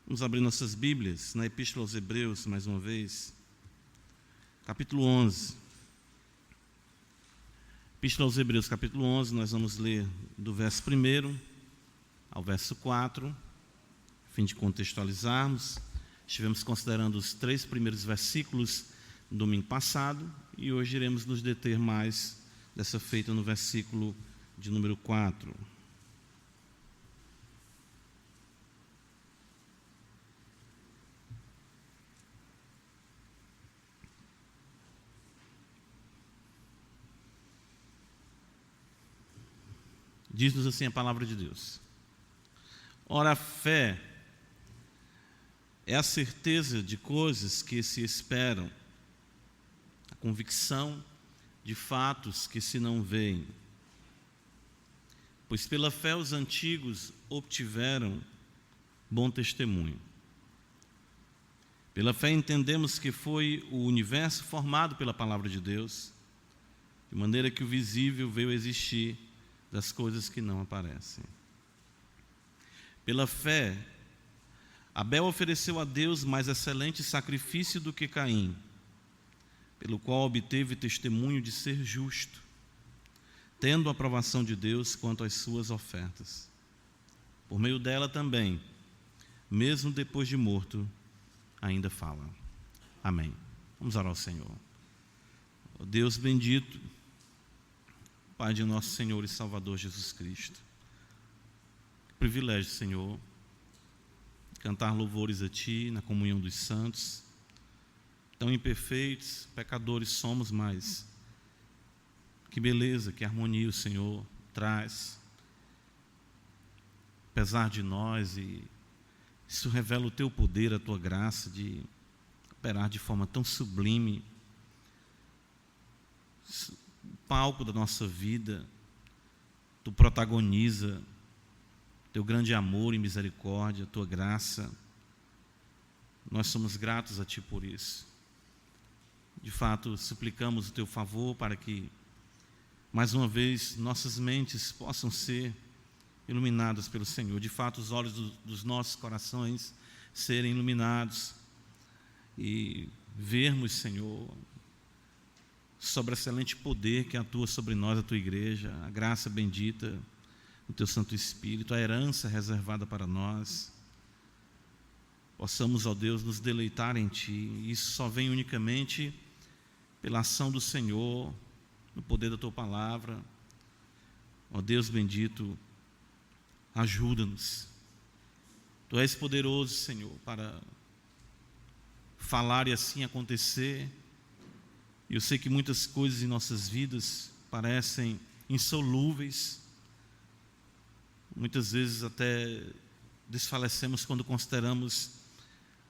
Vamos abrir nossas Bíblias na Epístola aos Hebreus, mais uma vez, capítulo 11. Epístola aos Hebreus, capítulo 11, nós vamos ler do verso 1 ao verso 4, a fim de contextualizarmos. Estivemos considerando os 3 primeiros versículos no domingo passado e hoje iremos nos deter mais dessa feita no versículo de número 4. Diz-nos assim a palavra de Deus: ora, a fé é a certeza de coisas que se esperam, a convicção de fatos que se não veem. Pois pela fé os antigos obtiveram bom testemunho. Pela fé entendemos que foi o universo formado pela palavra de Deus, de maneira que o visível veio a existir das coisas que não aparecem. Pela fé, Abel ofereceu a Deus mais excelente sacrifício do que Caim, pelo qual obteve testemunho de ser justo, tendo a aprovação de Deus quanto às suas ofertas. Por meio dela também, mesmo depois de morto, ainda fala. Amém. Vamos orar ao Senhor. Ó Deus bendito, Pai de nosso Senhor e Salvador Jesus Cristo, que privilégio, Senhor, cantar louvores a Ti na comunhão dos santos. Tão imperfeitos, pecadores somos, mas que beleza, que harmonia o Senhor traz, apesar de nós, e isso revela o Teu poder, a Tua graça de operar de forma tão sublime o palco da nossa vida. Tu protagoniza Teu grande amor e misericórdia, Tua graça. Nós somos gratos a Ti por isso. De fato, suplicamos o Teu favor para que, mais uma vez, nossas mentes possam ser iluminadas pelo Senhor. De fato, os olhos dos nossos corações serem iluminados e vermos, Senhor, sobre o excelente poder que atua sobre nós, a Tua igreja, a graça bendita do Teu Santo Espírito, a herança reservada para nós. Possamos, ó Deus, nos deleitar em Ti. Isso só vem unicamente pela ação do Senhor, no poder da Tua palavra. Ó Deus bendito, ajuda-nos. Tu és poderoso, Senhor, para falar e assim acontecer. E eu sei que muitas coisas em nossas vidas parecem insolúveis. Muitas vezes até desfalecemos quando consideramos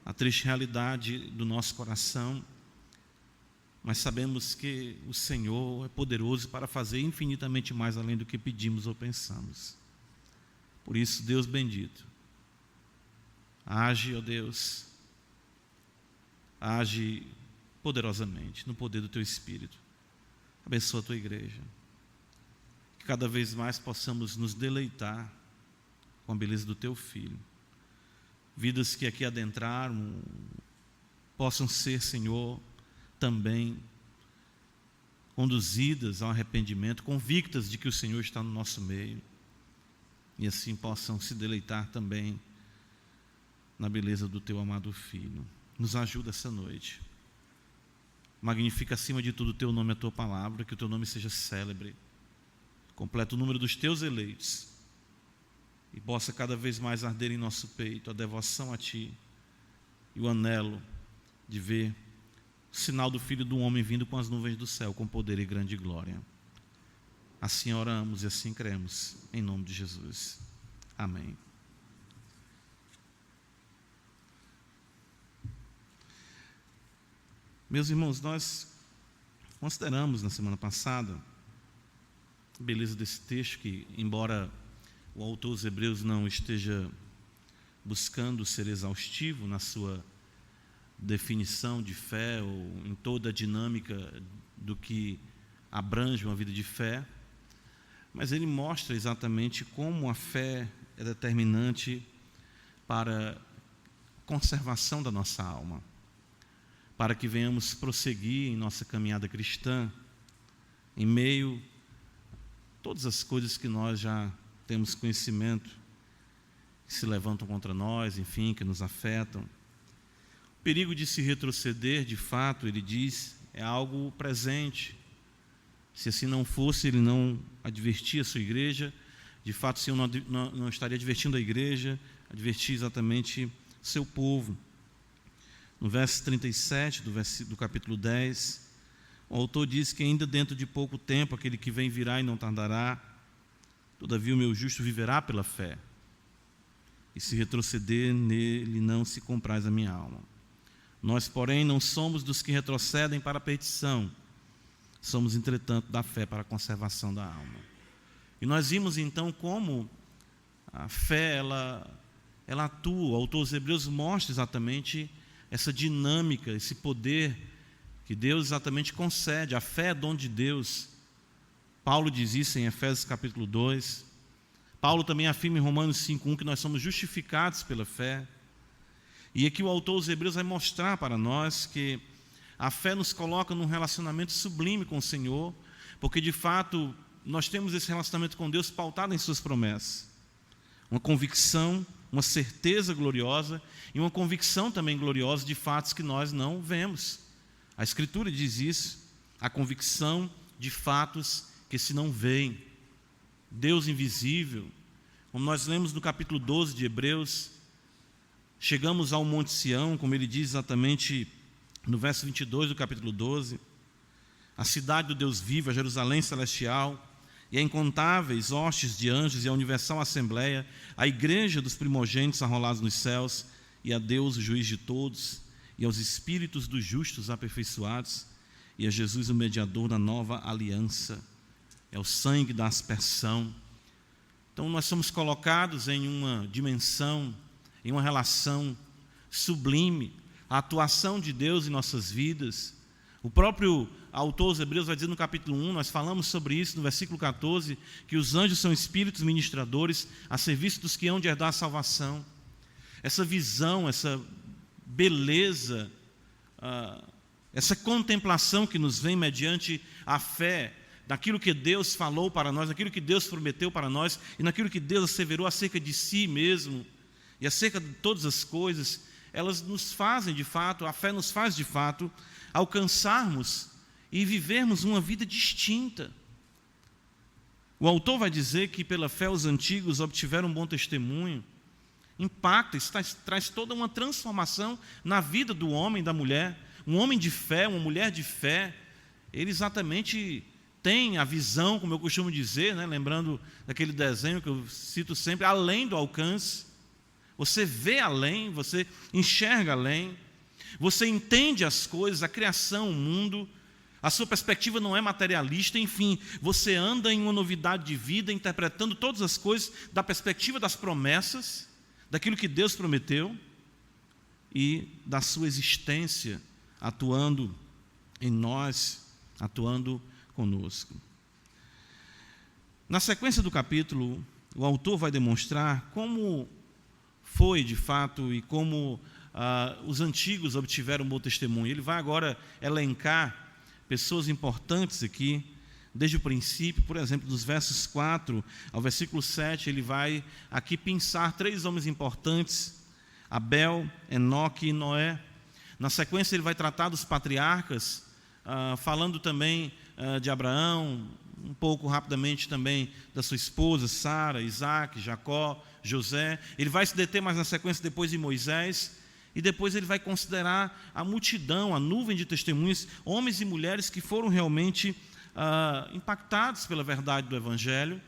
a triste realidade do nosso coração. Mas sabemos que o Senhor é poderoso para fazer infinitamente mais além do que pedimos ou pensamos. Por isso, Deus bendito, age, ó Deus, age poderosamente no poder do Teu Espírito. Abençoa a Tua igreja, que cada vez mais possamos nos deleitar com a beleza do Teu Filho. Vidas que aqui adentraram possam ser, Senhor, também conduzidas ao arrependimento, convictas de que o Senhor está no nosso meio, e assim possam se deleitar também na beleza do Teu amado Filho. Nos ajuda essa noite. Magnifica acima de tudo o Teu nome e a Tua palavra, que o Teu nome seja célebre, completa o número dos Teus eleitos, e possa cada vez mais arder em nosso peito a devoção a Ti e o anelo de ver o sinal do Filho do Homem vindo com as nuvens do céu, com poder e grande glória. Assim oramos e assim cremos, em nome de Jesus. Amém. Meus irmãos, nós consideramos na semana passada a beleza desse texto, que embora o autor dos Hebreus não esteja buscando ser exaustivo na sua definição de fé ou em toda a dinâmica do que abrange uma vida de fé, mas ele mostra exatamente como a fé é determinante para conservação da nossa alma, para que venhamos prosseguir em nossa caminhada cristã, em meio a todas as coisas que nós já temos conhecimento, que se levantam contra nós, enfim, que nos afetam. O perigo de se retroceder, de fato, ele diz, é algo presente. Se assim não fosse, ele não advertia a sua igreja. De fato, o Senhor não estaria advertindo a igreja, advertir exatamente seu povo. No verso 37 do capítulo 10, o autor diz que ainda dentro de pouco tempo, aquele que vem virá e não tardará, todavia o meu justo viverá pela fé, e se retroceder nele não se compraz a minha alma. Nós, porém, não somos dos que retrocedem para a perdição, somos, entretanto, da fé para a conservação da alma. E nós vimos, então, como a fé, ela atua. O autor dos Hebreus mostra exatamente essa dinâmica, esse poder que Deus exatamente concede. A fé é dom de Deus. Paulo diz isso em Efésios capítulo 2. Paulo também afirma em Romanos 5:1 que nós somos justificados pela fé. E aqui o autor dos Hebreus vai mostrar para nós que a fé nos coloca num relacionamento sublime com o Senhor, porque de fato nós temos esse relacionamento com Deus pautado em suas promessas. Uma convicção, uma certeza gloriosa e uma convicção também gloriosa de fatos que nós não vemos. A Escritura diz isso, a convicção de fatos que se não veem. Deus invisível, como nós lemos no capítulo 12 de Hebreus, chegamos ao Monte Sião, como ele diz exatamente no verso 22 do capítulo 12, a cidade do Deus vivo, a Jerusalém celestial, e a incontáveis hostes de anjos e a universal assembleia, a igreja dos primogênitos arrolados nos céus, e a Deus, o juiz de todos, e aos espíritos dos justos aperfeiçoados, e a Jesus, o mediador da nova aliança. É o sangue da aspersão. Então nós somos colocados em uma dimensão, em uma relação sublime, a atuação de Deus em nossas vidas. O próprio autor dos Hebreus vai dizer no capítulo 1, nós falamos sobre isso no versículo 14, que os anjos são espíritos ministradores a serviço dos que hão de herdar a salvação. Essa visão, essa beleza, essa contemplação que nos vem mediante a fé, daquilo que Deus falou para nós, daquilo que Deus prometeu para nós, e naquilo que Deus asseverou acerca de si mesmo, e acerca de todas as coisas, elas nos fazem de fato, a fé nos faz de fato, alcançarmos e vivermos uma vida distinta. O autor vai dizer que pela fé os antigos obtiveram um bom testemunho, impacta, isso traz toda uma transformação na vida do homem e da mulher. Um homem de fé, uma mulher de fé, ele exatamente tem a visão, como eu costumo dizer, né, lembrando daquele desenho que eu cito sempre, além do alcance. Você vê além, você enxerga além, você entende as coisas, a criação, o mundo, a sua perspectiva não é materialista, enfim, você anda em uma novidade de vida, interpretando todas as coisas da perspectiva das promessas, daquilo que Deus prometeu e da sua existência atuando em nós, atuando conosco. Na sequência do capítulo, o autor vai demonstrar como foi de fato e como os antigos obtiveram um bom testemunho. Ele vai agora elencar pessoas importantes aqui, desde o princípio. Por exemplo, dos versos 4 ao versículo 7, ele vai aqui pensar 3 homens importantes, Abel, Enoque e Noé. Na sequência ele vai tratar dos patriarcas, falando também de Abraão, um pouco rapidamente também da sua esposa, Sara, Isaac, Jacó, José. Ele vai se deter mais na sequência depois em Moisés, e depois ele vai considerar a multidão, a nuvem de testemunhas, homens e mulheres que foram realmente impactados pela verdade do Evangelho,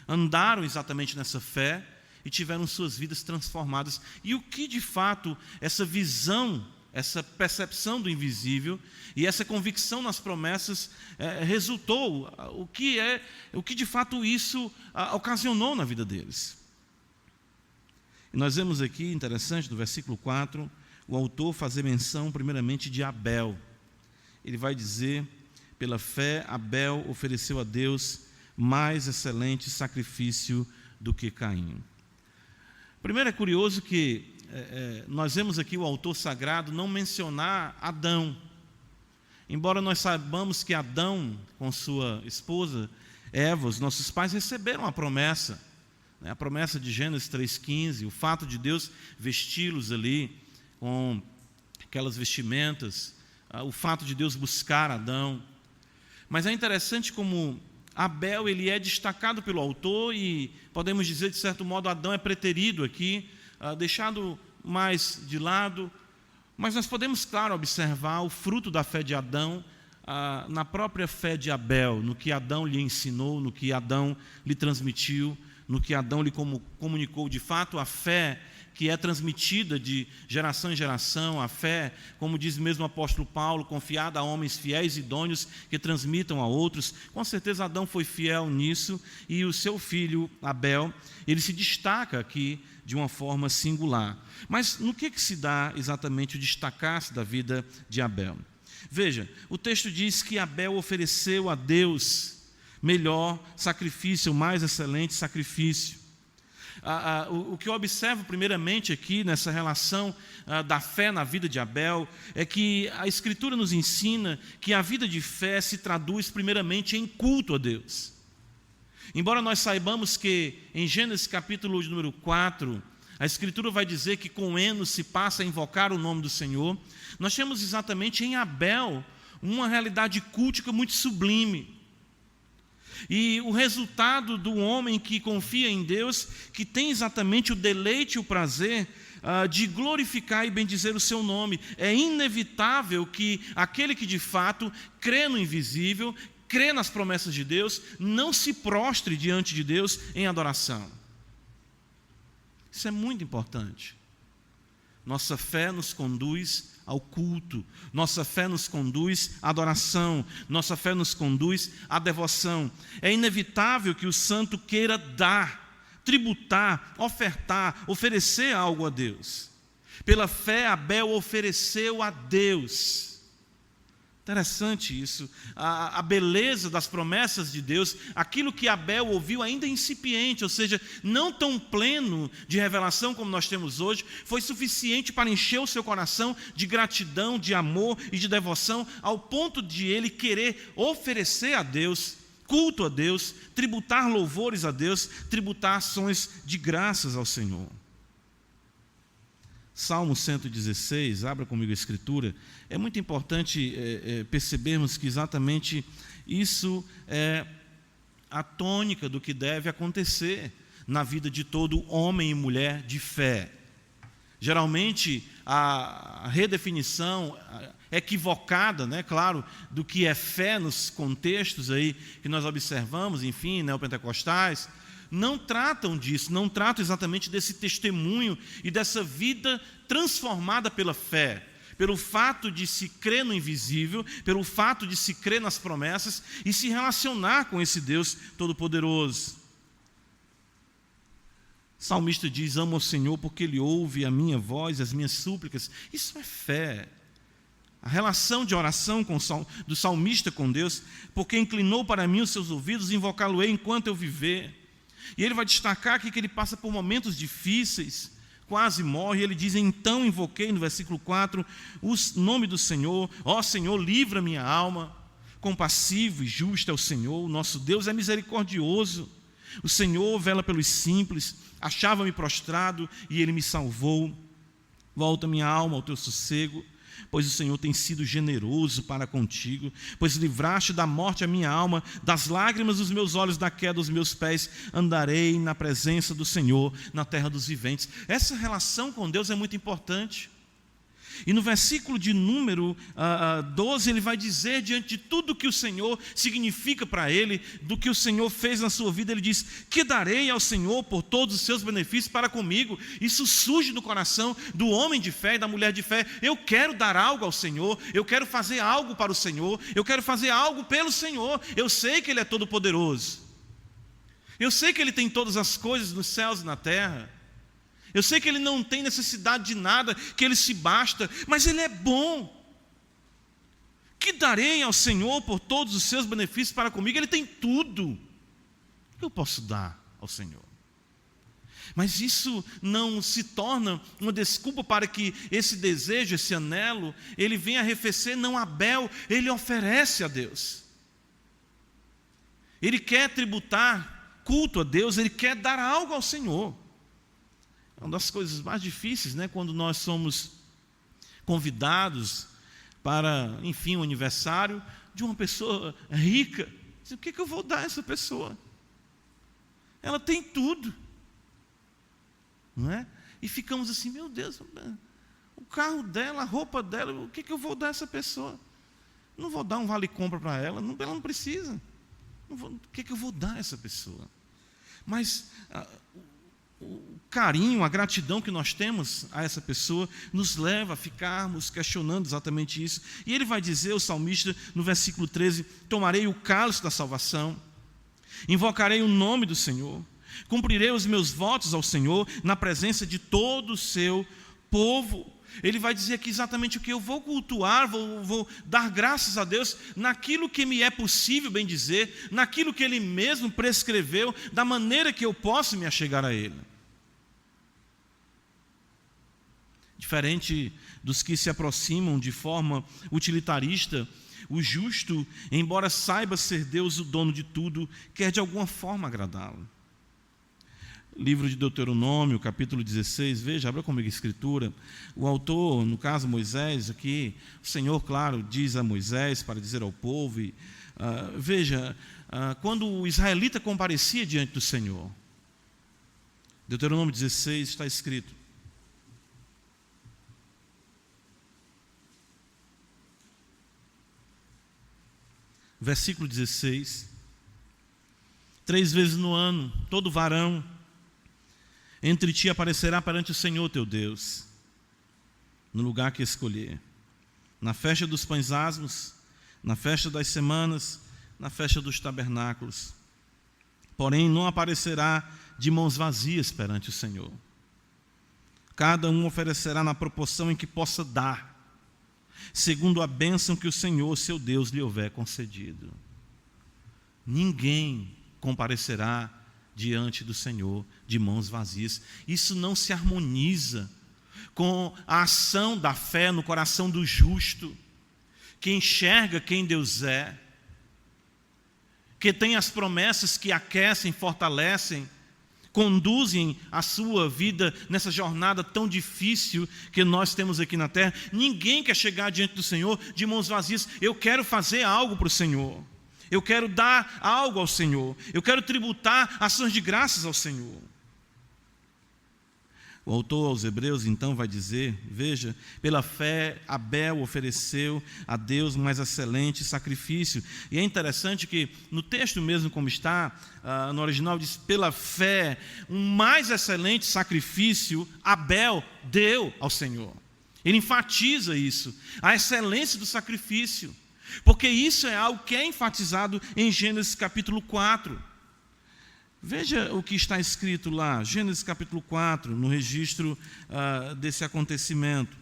andaram exatamente nessa fé e tiveram suas vidas transformadas. E o que de fato essa visão, essa percepção do invisível e essa convicção nas promessas resultou, o que de fato isso ocasionou na vida deles. E nós vemos aqui, interessante, no versículo 4, o autor fazer menção primeiramente de Abel. Ele vai dizer, pela fé Abel ofereceu a Deus mais excelente sacrifício do que Caim. Primeiro é curioso que nós vemos aqui o autor sagrado não mencionar Adão. Embora nós saibamos que Adão, com sua esposa Eva, os nossos pais receberam a promessa, né? A promessa de Gênesis 3,15, o fato de Deus vesti-los ali com aquelas vestimentas, o fato de Deus buscar Adão. Mas é interessante como Abel ele é destacado pelo autor e podemos dizer, de certo modo, Adão é preterido aqui, deixado mais de lado. Mas nós podemos, claro, observar o fruto da fé de Adão na própria fé de Abel, no que Adão lhe ensinou, no que Adão lhe transmitiu, no que Adão lhe comunicou. De fato, a fé que é transmitida de geração em geração, a fé, como diz mesmo o apóstolo Paulo, confiada a homens fiéis e idôneos que transmitam a outros. Com certeza Adão foi fiel nisso, e o seu filho Abel, ele se destaca aqui de uma forma singular. Mas no que se dá exatamente o destacar-se da vida de Abel? Veja, o texto diz que Abel ofereceu a Deus melhor sacrifício, o mais excelente sacrifício. O que eu observo primeiramente aqui nessa relação da fé na vida de Abel é que a Escritura nos ensina que a vida de fé se traduz primeiramente em culto a Deus. Embora nós saibamos que em Gênesis capítulo de número 4, a Escritura vai dizer que com Enos se passa a invocar o nome do Senhor, nós temos exatamente em Abel uma realidade cultica muito sublime. E o resultado do homem que confia em Deus, que tem exatamente o deleite e o prazer de glorificar e bendizer o seu nome. É inevitável que aquele que de fato crê no invisível, crê nas promessas de Deus, não se prostre diante de Deus em adoração. Isso é muito importante. Nossa fé nos conduz ao culto, nossa fé nos conduz à adoração, nossa fé nos conduz à devoção. É inevitável que o santo queira dar, tributar, ofertar, oferecer algo a Deus. Pela fé, Abel ofereceu a Deus. Interessante isso, a beleza das promessas de Deus, aquilo que Abel ouviu ainda incipiente, ou seja, não tão pleno de revelação como nós temos hoje, foi suficiente para encher o seu coração de gratidão, de amor e de devoção, ao ponto de ele querer oferecer a Deus, culto a Deus, tributar louvores a Deus, tributar ações de graças ao Senhor. Salmo 116, abra comigo a Escritura. É muito importante percebermos que exatamente isso é a tônica do que deve acontecer na vida de todo homem e mulher de fé. Geralmente, a redefinição equivocada, né, claro, do que é fé nos contextos aí que nós observamos, enfim, neopentecostais, não tratam disso, não tratam exatamente desse testemunho e dessa vida transformada pela fé, pelo fato de se crer no invisível, pelo fato de se crer nas promessas e se relacionar com esse Deus Todo-Poderoso. O salmista diz: amo ao Senhor porque Ele ouve a minha voz, as minhas súplicas. Isso é fé. A relação de oração do salmista com Deus, porque inclinou para mim os seus ouvidos, invocá-lo-ei enquanto eu viver. E ele vai destacar aqui que ele passa por momentos difíceis, quase morre. Ele diz: então invoquei, no versículo 4, o nome do Senhor. Ó Senhor, livra minha alma. Compassivo e justo é o Senhor, o nosso Deus é misericordioso. O Senhor vela pelos simples. Achava-me prostrado e Ele me salvou. Volta minha alma ao teu sossego, pois o Senhor tem sido generoso para contigo, pois livraste da morte a minha alma, das lágrimas dos meus olhos, da queda dos meus pés, andarei na presença do Senhor, na terra dos viventes. Essa relação com Deus é muito importante. E no versículo de número 12, ele vai dizer, diante de tudo que o Senhor significa para ele, do que o Senhor fez na sua vida, ele diz: que darei ao Senhor por todos os seus benefícios para comigo? Isso surge no coração do homem de fé e da mulher de fé. Eu quero dar algo ao Senhor, eu quero fazer algo para o Senhor, eu quero fazer algo pelo Senhor. Eu sei que Ele é todo poderoso, eu sei que Ele tem todas as coisas nos céus e na terra, eu sei que Ele não tem necessidade de nada, que Ele se basta, mas Ele é bom. Que darei ao Senhor por todos os seus benefícios para comigo? Ele tem tudo. O que eu posso dar ao Senhor? Mas isso não se torna uma desculpa para que esse desejo, esse anelo, ele venha arrefecer. Não, Abel, ele oferece a Deus. Ele quer tributar culto a Deus, ele quer dar algo ao Senhor. É uma das coisas mais difíceis, né? Quando nós somos convidados para, enfim, o aniversário de uma pessoa rica. O que eu vou dar a essa pessoa? Ela tem tudo. Não é? E ficamos assim, meu Deus, o carro dela, a roupa dela, o que eu vou dar a essa pessoa? Não vou dar um vale-compra para ela, ela não precisa. O que eu vou dar a essa pessoa? Mas o carinho, a gratidão que nós temos a essa pessoa nos leva a ficarmos questionando exatamente isso. E ele vai dizer, o salmista, no versículo 13: tomarei o cálice da salvação, invocarei o nome do Senhor, cumprirei os meus votos ao Senhor na presença de todo o seu povo. Ele vai dizer aqui exatamente o que eu vou cultuar, vou dar graças a Deus naquilo que me é possível bem dizer, naquilo que Ele mesmo prescreveu, da maneira que eu posso me achegar a Ele. Diferente dos que se aproximam de forma utilitarista, o justo, embora saiba ser Deus o dono de tudo, quer de alguma forma agradá-lo. Livro de Deuteronômio, capítulo 16, veja, abra comigo a escritura. O autor, no caso Moisés, aqui, o Senhor, claro, diz a Moisés para dizer ao povo, quando o israelita comparecia diante do Senhor, Deuteronômio 16 está escrito: versículo 16: 3 vezes no ano, todo varão entre ti aparecerá perante o Senhor teu Deus, no lugar que escolher, na festa dos pães asmos, na festa das semanas, na festa dos tabernáculos. Porém, não aparecerá de mãos vazias perante o Senhor. Cada um oferecerá na proporção em que possa dar, segundo a bênção que o Senhor, seu Deus, lhe houver concedido. Ninguém comparecerá diante do Senhor de mãos vazias. Isso não se harmoniza com a ação da fé no coração do justo, que enxerga quem Deus é, que tem as promessas que aquecem, fortalecem, conduzem a sua vida nessa jornada tão difícil que nós temos aqui na terra. Ninguém quer chegar diante do Senhor de mãos vazias. Eu quero fazer algo para o Senhor. Eu quero dar algo ao Senhor. Eu quero tributar ações de graças ao Senhor. O autor aos Hebreus então vai dizer, veja, pela fé Abel ofereceu a Deus o mais excelente sacrifício. E é interessante que no texto mesmo como está, no original diz, pela fé, um mais excelente sacrifício Abel deu ao Senhor. Ele enfatiza isso, a excelência do sacrifício. Porque isso é algo que é enfatizado em Gênesis capítulo 4. Veja o que está escrito lá, Gênesis capítulo 4, no registro desse acontecimento.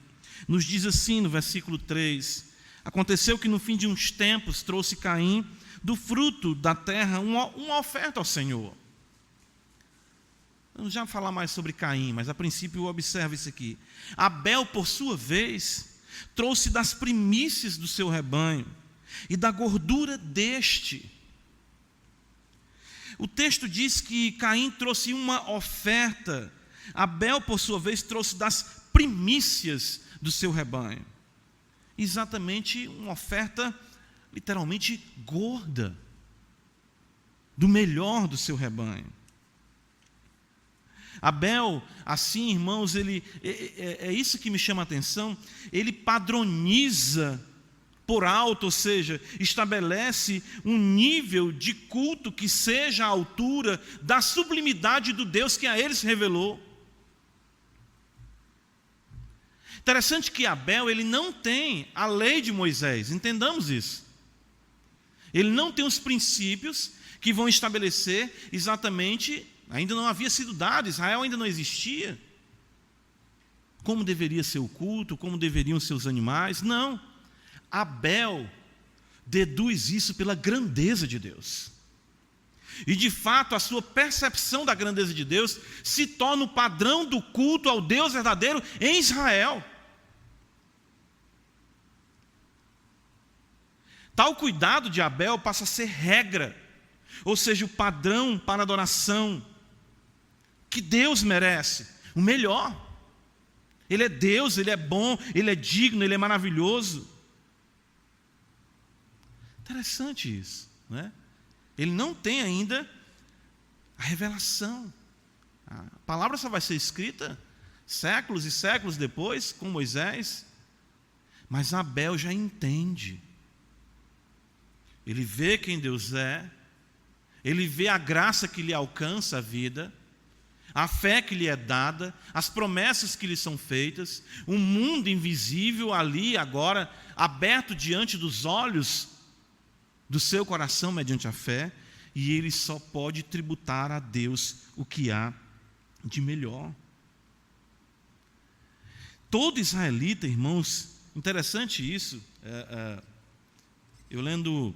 Nos diz assim no versículo 3: aconteceu que no fim de uns tempos trouxe Caim do fruto da terra uma oferta ao Senhor. Vamos já falar mais sobre Caim, mas a princípio observe isso aqui. Abel, por sua vez, trouxe das primícias do seu rebanho e da gordura deste. O texto diz que Caim trouxe uma oferta, Abel, por sua vez, trouxe das primícias do seu rebanho. Exatamente uma oferta literalmente gorda, do melhor do seu rebanho. Abel, assim, irmãos, é isso que me chama a atenção, ele padroniza por alto, ou seja, estabelece um nível de culto que seja à altura da sublimidade do Deus que a eles revelou. Interessante que Abel, ele não tem a lei de Moisés, entendamos isso. Ele não tem os princípios que vão estabelecer exatamente, ainda não havia sido dado, Israel ainda não existia. Como deveria ser o culto, como deveriam ser os animais, não. Abel deduz isso pela grandeza de Deus. E de fato a sua percepção da grandeza de Deus se torna o padrão do culto ao Deus verdadeiro em Israel. Tal cuidado de Abel passa a ser regra, ou seja, o padrão para a adoração que Deus merece, o melhor. Ele é Deus, Ele é bom, Ele é digno, Ele é maravilhoso. Interessante isso, né? Ele não tem ainda a revelação. A palavra só vai ser escrita séculos e séculos depois, com Moisés. Mas Abel já entende. Ele vê quem Deus é, ele vê a graça que lhe alcança a vida, a fé que lhe é dada, as promessas que lhe são feitas, um mundo invisível ali agora, aberto diante dos olhos do seu coração mediante a fé, e ele só pode tributar a Deus o que há de melhor. Todo israelita, irmãos, interessante isso, eu lendo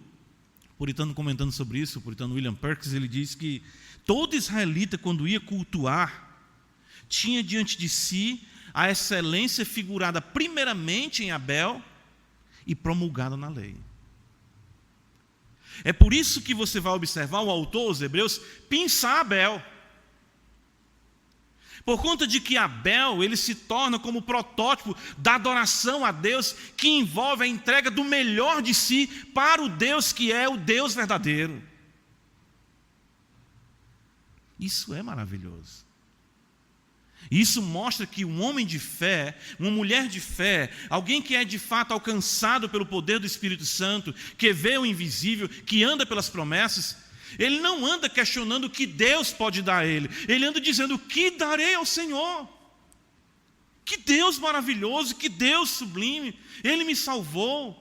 puritano comentando sobre isso, o puritano William Perkins, ele diz que todo israelita, quando ia cultuar, tinha diante de si a excelência figurada primeiramente em Abel e promulgada na lei. É por isso que você vai observar o autor, os Hebreus, pensar Abel. Por conta de que Abel, ele se torna como protótipo da adoração a Deus, que envolve a entrega do melhor de si para o Deus que é o Deus verdadeiro. Isso é maravilhoso. Isso mostra que um homem de fé, uma mulher de fé, alguém que é de fato alcançado pelo poder do Espírito Santo, que vê o invisível, que anda pelas promessas, ele não anda questionando o que Deus pode dar a ele, ele anda dizendo: o que darei ao Senhor? Que Deus maravilhoso, que Deus sublime, Ele me salvou,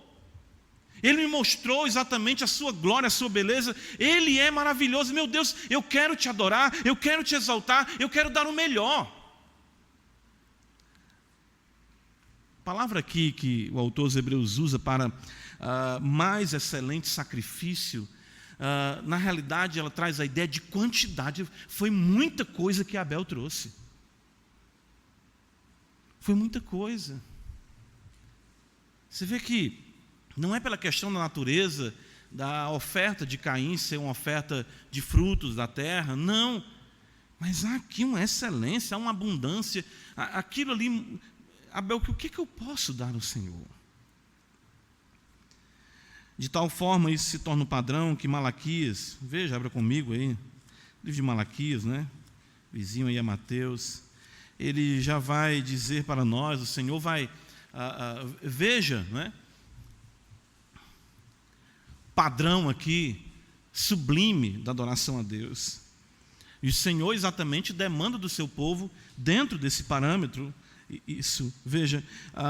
Ele me mostrou exatamente a sua glória, a sua beleza, Ele é maravilhoso, meu Deus, eu quero te adorar, eu quero te exaltar, eu quero dar o melhor. A palavra aqui que o autor dos Hebreus usa para mais excelente sacrifício, na realidade ela traz a ideia de quantidade. Foi muita coisa que Abel trouxe. Foi muita coisa. Você vê que não é pela questão da natureza da oferta de Caim ser uma oferta de frutos da terra, não. Mas há aqui uma excelência, há uma abundância. Aquilo ali, Abel, o que eu posso dar ao Senhor? De tal forma, isso se torna um padrão que Malaquias, veja, abra comigo aí, livro de Malaquias, né? Vizinho aí a Mateus, ele já vai dizer para nós, o Senhor vai, veja, né? Padrão aqui, sublime da adoração a Deus. E o Senhor exatamente demanda do seu povo, dentro desse parâmetro, isso, veja,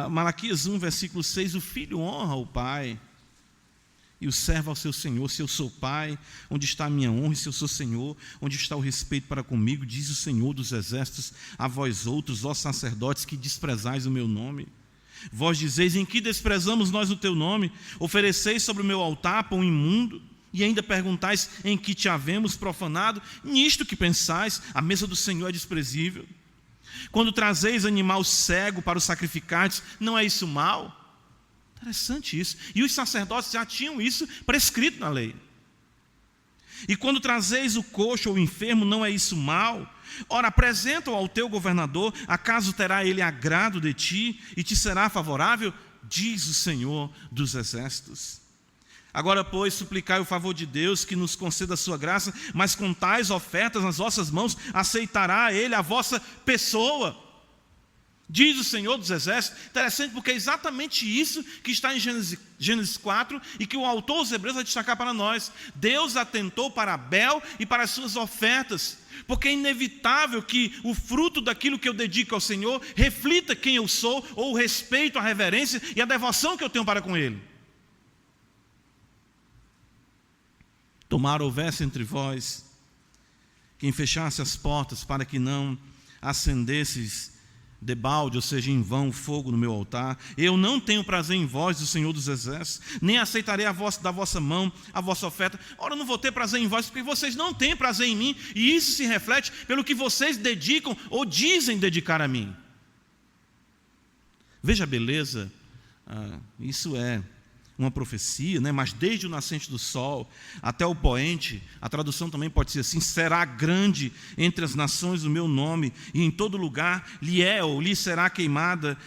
Malaquias 1, versículo 6, o filho honra o pai, e o servo ao seu senhor. Se eu sou pai, onde está a minha honra? E se eu sou senhor, onde está o respeito para comigo? Diz o Senhor dos exércitos a vós outros, vós sacerdotes, que desprezais o meu nome. Vós dizeis: em que desprezamos nós o teu nome? Ofereceis sobre o meu altar pão imundo, e ainda perguntais: em que te havemos profanado? Nisto que pensais, a mesa do Senhor é desprezível. Quando trazeis animal cego para o sacrificardes, não é isso mal? Interessante isso. E os sacerdotes já tinham isso prescrito na lei. E quando trazeis o coxo ou o enfermo, não é isso mal? Ora, apresenta-o ao teu governador, acaso terá ele agrado de ti e te será favorável? Diz o Senhor dos exércitos. Agora, pois, suplicai o favor de Deus, que nos conceda a sua graça, mas com tais ofertas nas vossas mãos, aceitará ele a vossa pessoa. Diz o Senhor dos exércitos. Interessante, porque é exatamente isso que está em Gênesis 4 e que o autor dos Hebreus vai destacar para nós. Deus atentou para Abel e para as suas ofertas, porque é inevitável que o fruto daquilo que eu dedico ao Senhor reflita quem eu sou, ou o respeito, a reverência e a devoção que eu tenho para com Ele. Tomara houvesse entre vós quem fechasse as portas para que não acendesses debalde, ou seja, em vão, fogo no meu altar. Eu não tenho prazer em vós, do Senhor dos Exércitos, nem aceitarei da vossa mão a vossa oferta. Ora, eu não vou ter prazer em vós, porque vocês não têm prazer em mim, e isso se reflete pelo que vocês dedicam ou dizem dedicar a mim. Veja a beleza, isso é uma profecia, né? Mas desde o nascente do sol até o poente, a tradução também pode ser assim: será grande entre as nações o meu nome, e em todo lugar lhe será queimada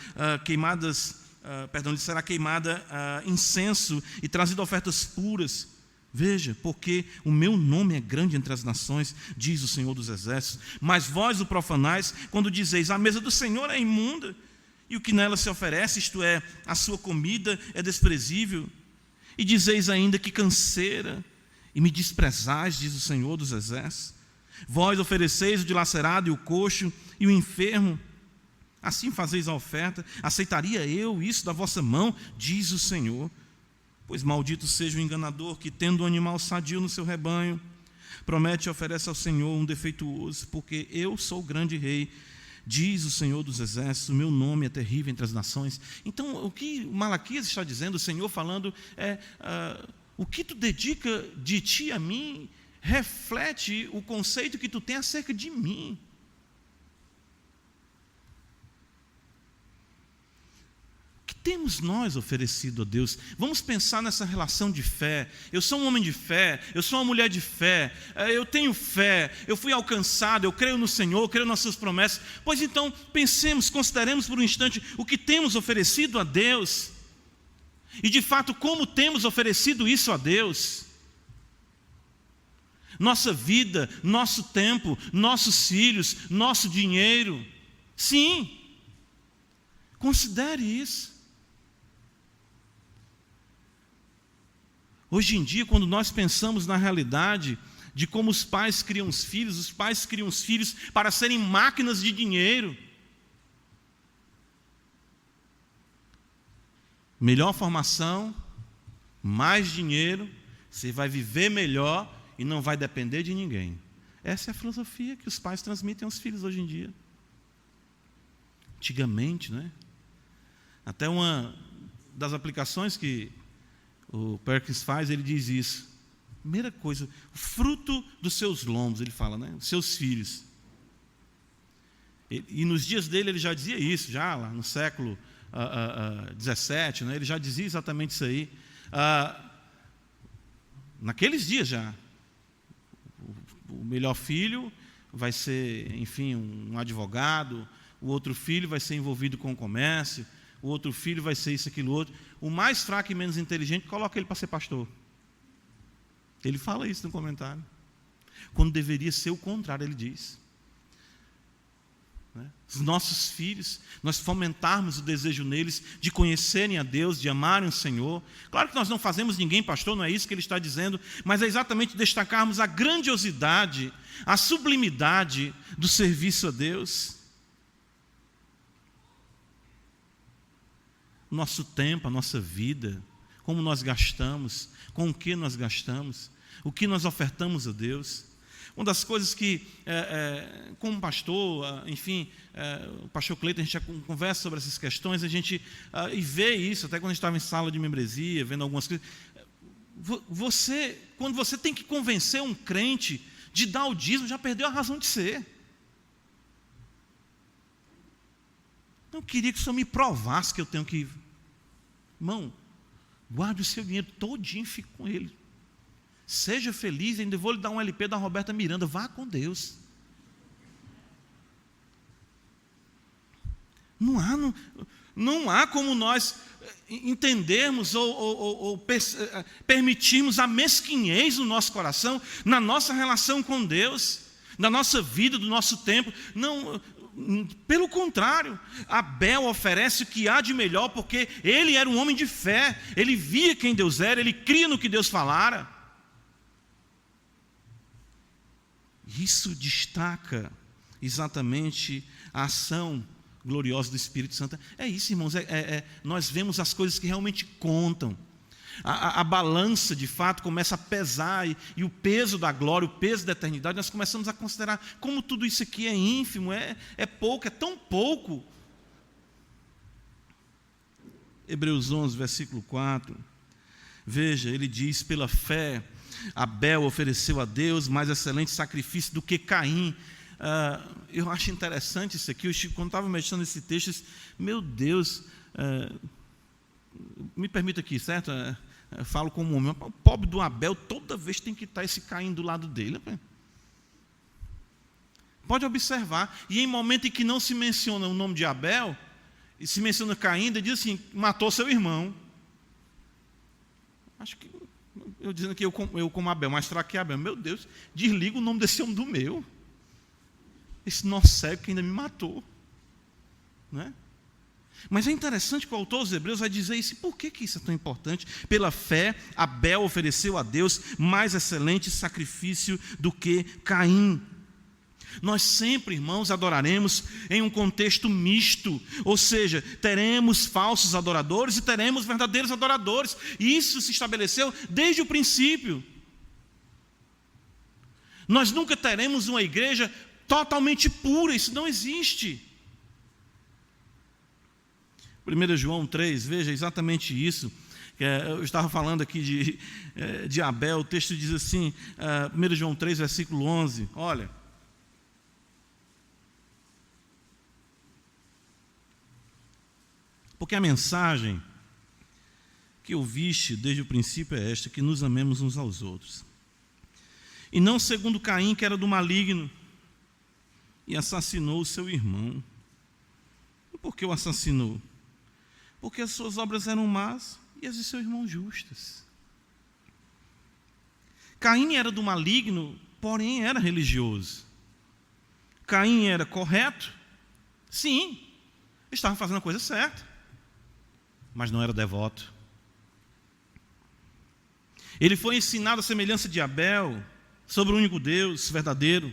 incenso e trazido ofertas puras. Veja, porque o meu nome é grande entre as nações, diz o Senhor dos Exércitos. Mas vós o profanais, quando dizeis: a mesa do Senhor é imunda, e o que nela se oferece, isto é, a sua comida, é desprezível. E dizeis ainda: que canseira, e me desprezais, diz o Senhor dos Exércitos. Vós ofereceis o dilacerado e o coxo e o enfermo, assim fazeis a oferta. Aceitaria eu isso da vossa mão, diz o Senhor? Pois maldito seja o enganador que, tendo um animal sadio no seu rebanho, promete e oferece ao Senhor um defeituoso, porque eu sou o grande rei, diz o Senhor dos Exércitos, o meu nome é terrível entre as nações. Então, o que Malaquias está dizendo, o Senhor falando, o que tu dedica de ti a mim, reflete o conceito que tu tem acerca de mim. O que temos nós oferecido a Deus? Vamos pensar nessa relação de fé. Eu sou um homem de fé, eu sou uma mulher de fé, eu tenho fé, eu fui alcançado, eu creio no Senhor, eu creio nas suas promessas. Pois então, pensemos, consideremos por um instante o que temos oferecido a Deus. E de fato, como temos oferecido isso a Deus? Nossa vida, nosso tempo, nossos filhos, nosso dinheiro. Sim, considere isso. Hoje em dia, quando nós pensamos na realidade de como os pais criam os filhos para serem máquinas de dinheiro. Melhor formação, mais dinheiro, você vai viver melhor e não vai depender de ninguém. Essa é a filosofia que os pais transmitem aos filhos hoje em dia. Antigamente, né? Até uma das aplicações que o Perkins faz, ele diz isso. Primeira coisa, o fruto dos seus lombos, ele fala, né? Os seus filhos. E nos dias dele ele já dizia isso, já lá no século 17, né? Ele já dizia exatamente isso aí. Naqueles dias já. O melhor filho vai ser, enfim, um advogado, o outro filho vai ser envolvido com o comércio, o outro filho vai ser isso, aquilo, outro. O mais fraco e menos inteligente, coloca ele para ser pastor. Ele fala isso no comentário. Quando deveria ser o contrário, ele diz. Os nossos filhos, nós fomentarmos o desejo neles de conhecerem a Deus, de amarem o Senhor. Claro que nós não fazemos ninguém pastor, não é isso que ele está dizendo, mas é exatamente destacarmos a grandiosidade, a sublimidade do serviço a Deus. Nosso tempo, a nossa vida, como nós gastamos, com o que nós gastamos, o que nós ofertamos a Deus. Uma das coisas que, como pastor, enfim, o pastor Cleiton, a gente já conversa sobre essas questões, a gente e vê isso, até quando a gente estava em sala de membresia, vendo algumas coisas. Quando você tem que convencer um crente de dar o dízimo, já perdeu a razão de ser. Eu queria que o Senhor me provasse que eu tenho que... Irmão, guarde o seu dinheiro todinho e fique com ele. Seja feliz, ainda vou lhe dar um LP da Roberta Miranda, vá com Deus. Não há como nós entendermos ou permitirmos a mesquinhez no nosso coração, na nossa relação com Deus, na nossa vida, do nosso tempo. Não... Pelo contrário, Abel oferece o que há de melhor, porque ele era um homem de fé, ele via quem Deus era, ele cria no que Deus falara. Isso destaca exatamente a ação gloriosa do Espírito Santo. É isso, irmãos, nós vemos as coisas que realmente contam. A balança, de fato, começa a pesar, e o peso da glória, o peso da eternidade, nós começamos a considerar como tudo isso aqui é ínfimo, é pouco, é tão pouco Hebreus 11, versículo 4. Veja, ele diz: pela fé, Abel ofereceu a Deus mais excelente sacrifício do que Caim. Eu acho interessante isso aqui. Quando estava mexendo nesse texto, eu disse, meu Deus, me permita aqui, certo? Eu falo como homem, o pobre do Abel, toda vez tem que estar esse Caim do lado dele. Pode observar, e em momento em que não se menciona o nome de Abel, e se menciona Caim, ele diz assim, matou seu irmão. Acho que, eu dizendo que eu como Abel, mas será que é Abel? Meu Deus, desliga o nome desse homem do meu. Esse nó cego que ainda me matou. Né? Mas é interessante que o autor aos Hebreus vai dizer isso. Por que isso é tão importante? Pela fé, Abel ofereceu a Deus mais excelente sacrifício do que Caim. Nós sempre, irmãos, adoraremos em um contexto misto, ou seja, teremos falsos adoradores e teremos verdadeiros adoradores. E isso se estabeleceu desde o princípio. Nós nunca teremos uma igreja totalmente pura, isso não existe. 1 João 3, veja exatamente isso. Eu estava falando aqui de Abel, o texto diz assim, 1 João 3, versículo 11, olha. Porque a mensagem que ouviste desde o princípio é esta, que nos amemos uns aos outros. E não segundo Caim, que era do maligno, e assassinou o seu irmão. E por que o assassinou? Porque as suas obras eram más e as de seu irmão justas. Caim era do maligno, porém era religioso. Caim era correto? Sim, estava fazendo a coisa certa, mas não era devoto. Ele foi ensinado a semelhança de Abel, sobre o único Deus verdadeiro,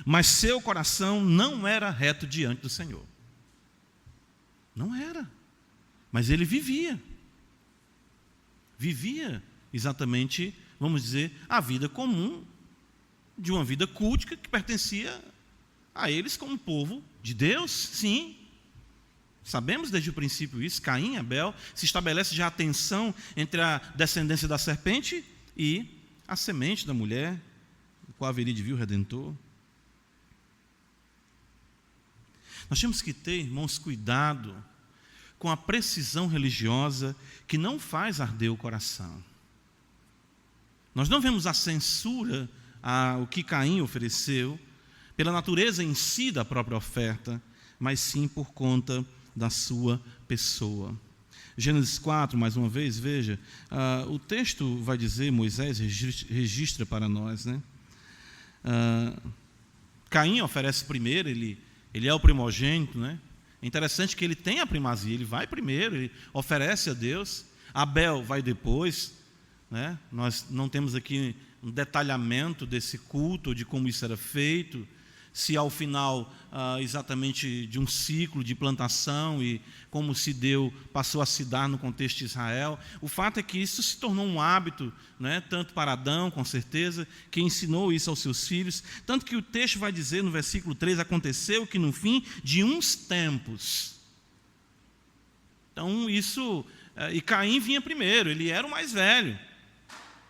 mas seu coração não era reto diante do Senhor. Não era. Mas ele vivia exatamente, vamos dizer, a vida comum de uma vida cultica que pertencia a eles como povo de Deus, sim. Sabemos desde o princípio isso. Caim e Abel, se estabelece já a tensão entre a descendência da serpente e a semente da mulher, do qual haveria de vir o Redentor. Nós temos que ter, irmãos, cuidado com a precisão religiosa que não faz arder o coração. Nós não vemos a censura ao que Caim ofereceu pela natureza em si da própria oferta, mas sim por conta da sua pessoa. Gênesis 4, mais uma vez, veja, o texto vai dizer, Moisés registra para nós, né? Caim oferece primeiro, ele é o primogênito, né? É interessante que ele tem a primazia, ele vai primeiro, ele oferece a Deus. Abel vai depois, né? Nós não temos aqui um detalhamento desse culto, de como isso era feito, se ao final exatamente de um ciclo de plantação e como se passou a se dar no contexto de Israel. O fato é que isso se tornou um hábito, né, tanto para Adão, com certeza, que ensinou isso aos seus filhos, tanto que o texto vai dizer no versículo 3, aconteceu que no fim de uns tempos. Então isso, e Caim vinha primeiro, ele era o mais velho,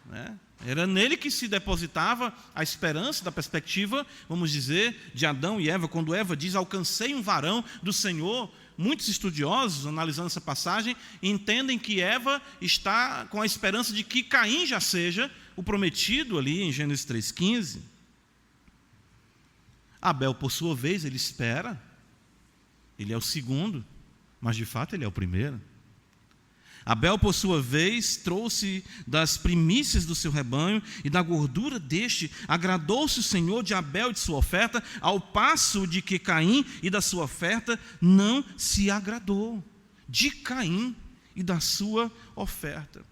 né? Era nele que se depositava a esperança da perspectiva, vamos dizer, de Adão e Eva. Quando Eva diz, alcancei um varão do Senhor, muitos estudiosos, analisando essa passagem, entendem que Eva está com a esperança de que Caim já seja o prometido ali em Gênesis 3,15. Abel, por sua vez, ele espera, ele é o segundo, mas de fato ele é o primeiro. Abel, por sua vez, trouxe das primícias do seu rebanho, e da gordura deste agradou-se o Senhor de Abel e de sua oferta, ao passo de que Caim e da sua oferta não se agradou. De Caim e da sua oferta.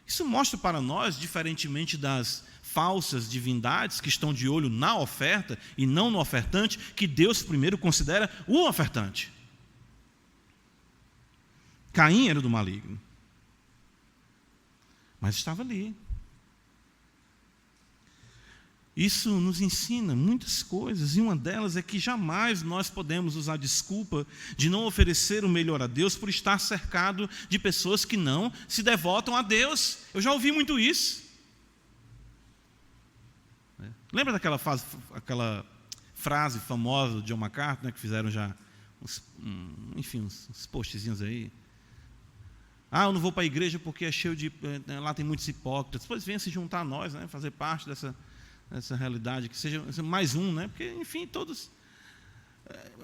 Isso mostra para nós, diferentemente das falsas divindades que estão de olho na oferta e não no ofertante, que Deus primeiro considera o ofertante. Caim era do maligno, mas estava ali. Isso nos ensina muitas coisas, e uma delas é que jamais nós podemos usar desculpa de não oferecer o melhor a Deus por estar cercado de pessoas que não se devotam a Deus. Eu já ouvi muito isso. Lembra daquela frase famosa do John MacArthur, né, que fizeram já uns postzinhos aí? Eu não vou para a igreja porque é cheio de... lá tem muitos hipócritas. Depois venha se juntar a nós, né, fazer parte dessa realidade, que seja mais um, né? Porque, enfim, todos...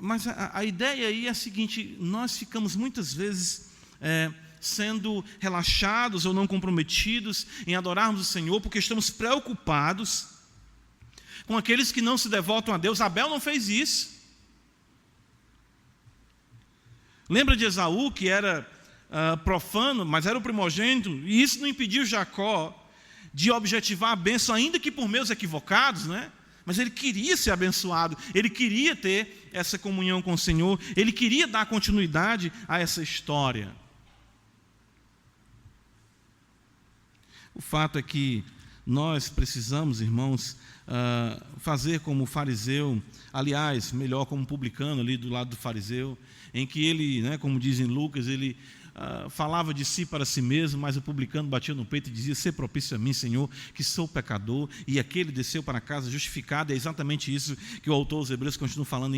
Mas a ideia aí é a seguinte: nós ficamos muitas vezes sendo relaxados ou não comprometidos em adorarmos o Senhor, porque estamos preocupados com aqueles que não se devotam a Deus. Abel não fez isso. Lembra de Esaú, que era profano, mas era o primogênito, e isso não impediu Jacó de objetivar a bênção, ainda que por meios equivocados, né? Mas ele queria ser abençoado, ele queria ter essa comunhão com o Senhor, ele queria dar continuidade a essa história. O fato é que nós precisamos, irmãos, fazer como o fariseu, aliás, melhor como publicano ali do lado do fariseu, em que ele, né, como diz em Lucas, ele falava de si para si mesmo, mas o publicano batia no peito e dizia: "Sê propício a mim, Senhor, que sou pecador", e aquele desceu para casa justificado. É exatamente isso que o autor aos Hebreus continua falando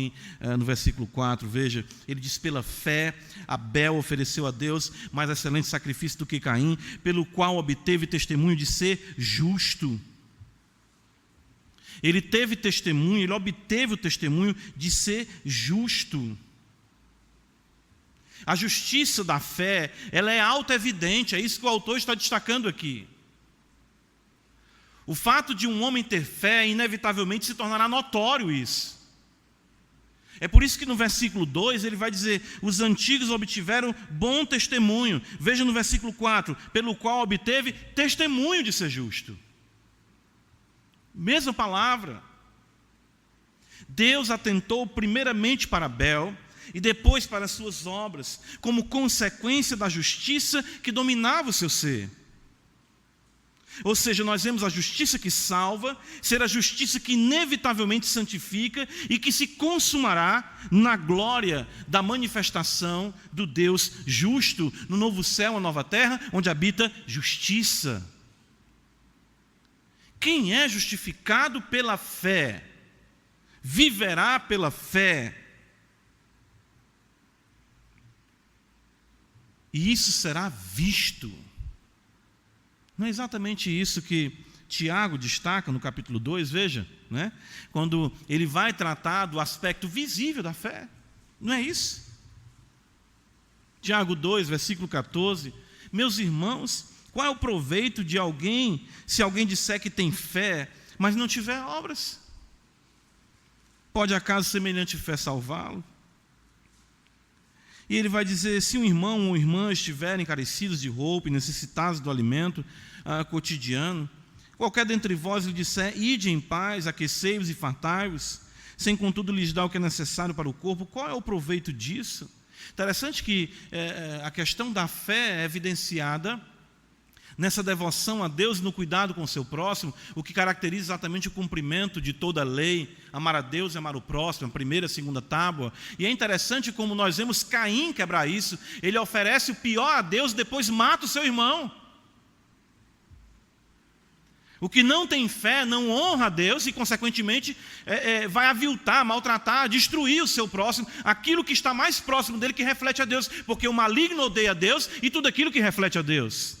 no versículo 4, veja, ele diz: "Pela fé, Abel ofereceu a Deus mais excelente sacrifício do que Caim, pelo qual obteve testemunho de ser justo." Ele teve testemunho, ele obteve o testemunho de ser justo. A justiça da fé, ela é auto-evidente, é isso que o autor está destacando aqui. O fato de um homem ter fé, inevitavelmente se tornará notório isso. É por isso que no versículo 2 ele vai dizer: "Os antigos obtiveram bom testemunho." Veja no versículo 4, "pelo qual obteve testemunho de ser justo." Mesma palavra. Deus atentou primeiramente para Abel e depois para as suas obras, como consequência da justiça que dominava o seu ser. Ou seja, nós vemos a justiça que salva ser a justiça que inevitavelmente santifica e que se consumará na glória da manifestação do Deus justo, no novo céu, a nova terra, onde habita justiça. Quem é justificado pela fé, viverá pela fé. E isso será visto. Não é exatamente isso que Tiago destaca no capítulo 2, veja, né? Quando ele vai tratar do aspecto visível da fé. Não é isso? Tiago 2, versículo 14. "Meus irmãos, qual é o proveito de alguém, se alguém disser que tem fé, mas não tiver obras? Pode acaso semelhante fé salvá-lo?" E ele vai dizer: "Se um irmão ou irmã estiverem carecidos de roupa e necessitados do alimento cotidiano, qualquer dentre vós lhe disser: ide em paz, aquecei-vos e fartai-vos, sem contudo lhes dar o que é necessário para o corpo, qual é o proveito disso?" Interessante que a questão da fé é evidenciada nessa devoção a Deus e no cuidado com o seu próximo, o que caracteriza exatamente o cumprimento de toda a lei, amar a Deus e amar o próximo, a primeira e a segunda tábua. E é interessante como nós vemos Caim quebrar isso. Ele oferece o pior a Deus, depois mata o seu irmão. O que não tem fé não honra a Deus e, consequentemente, vai aviltar, maltratar, destruir o seu próximo, aquilo que está mais próximo dele que reflete a Deus, porque o maligno odeia a Deus e tudo aquilo que reflete a Deus.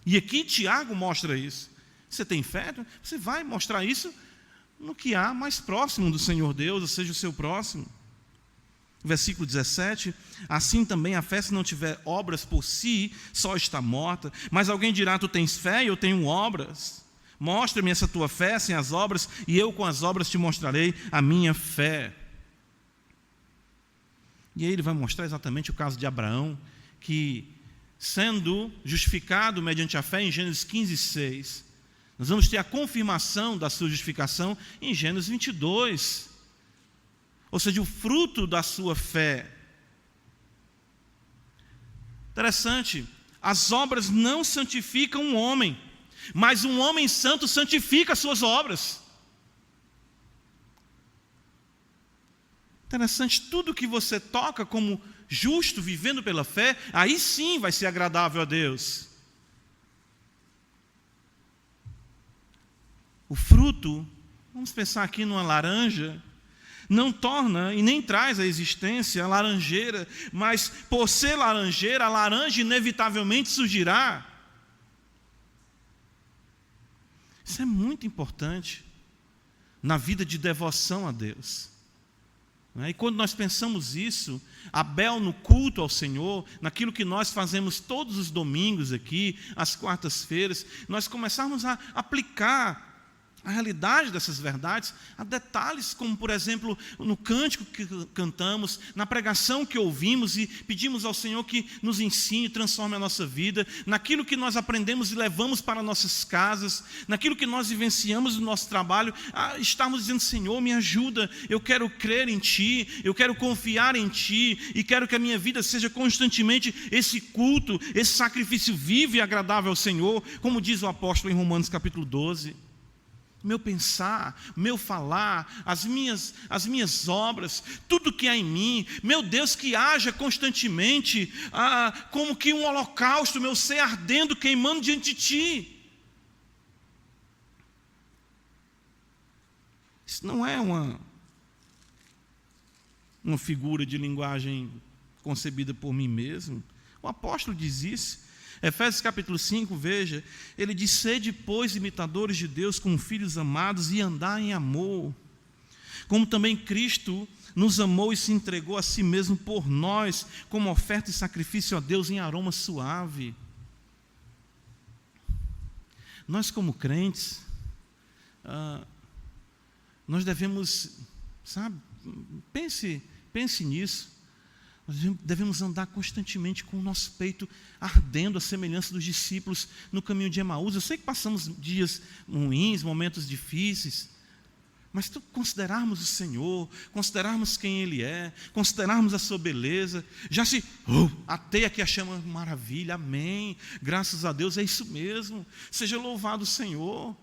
E aqui Tiago mostra isso. Você tem fé? Você vai mostrar isso no que há mais próximo do Senhor Deus, ou seja, o seu próximo. Versículo 17: "Assim também a fé, se não tiver obras por si, só está morta. Mas alguém dirá: tu tens fé e eu tenho obras. Mostra-me essa tua fé sem as obras, e eu com as obras te mostrarei a minha fé." E aí ele vai mostrar exatamente o caso de Abraão, que, sendo justificado mediante a fé em Gênesis 15:6, nós vamos ter a confirmação da sua justificação em Gênesis 22. Ou seja, o fruto da sua fé. Interessante, as obras não santificam um homem, mas um homem santo santifica as suas obras. Interessante, tudo que você toca como justo, vivendo pela fé, aí sim vai ser agradável a Deus. O fruto, vamos pensar aqui numa laranja, não torna e nem traz à existência a laranjeira, mas por ser laranjeira, a laranja inevitavelmente surgirá. Isso é muito importante na vida de devoção a Deus. E quando nós pensamos isso, Abel no culto ao Senhor, naquilo que nós fazemos todos os domingos aqui, às quartas-feiras, nós começarmos a aplicar a realidade dessas verdades a detalhes, como por exemplo no cântico que cantamos, na pregação que ouvimos e pedimos ao Senhor que nos ensine, transforme a nossa vida, naquilo que nós aprendemos e levamos para nossas casas, naquilo que nós vivenciamos no nosso trabalho, estamos dizendo: Senhor, me ajuda, eu quero crer em Ti, eu quero confiar em Ti e quero que a minha vida seja constantemente esse culto, esse sacrifício vivo e agradável ao Senhor, como diz o apóstolo em Romanos capítulo 12. Meu pensar, meu falar, as minhas obras, tudo que há em mim, meu Deus, que haja constantemente como que um holocausto, meu ser ardendo, queimando diante de Ti. Isso não é uma figura de linguagem concebida por mim mesmo. O apóstolo diz isso. Efésios capítulo 5, veja, ele diz: sede, pois, imitadores de Deus como filhos amados e andar em amor, como também Cristo nos amou e se entregou a si mesmo por nós, como oferta e sacrifício a Deus em aroma suave. Nós como crentes, nós devemos, pense nisso. Nós devemos andar constantemente com o nosso peito ardendo, à semelhança dos discípulos no caminho de Emaús. Eu sei que passamos dias ruins, momentos difíceis, mas se considerarmos o Senhor, considerarmos quem Ele é, considerarmos a sua beleza, já se ateia aqui a chama, maravilha, amém, graças a Deus, é isso mesmo, seja louvado o Senhor.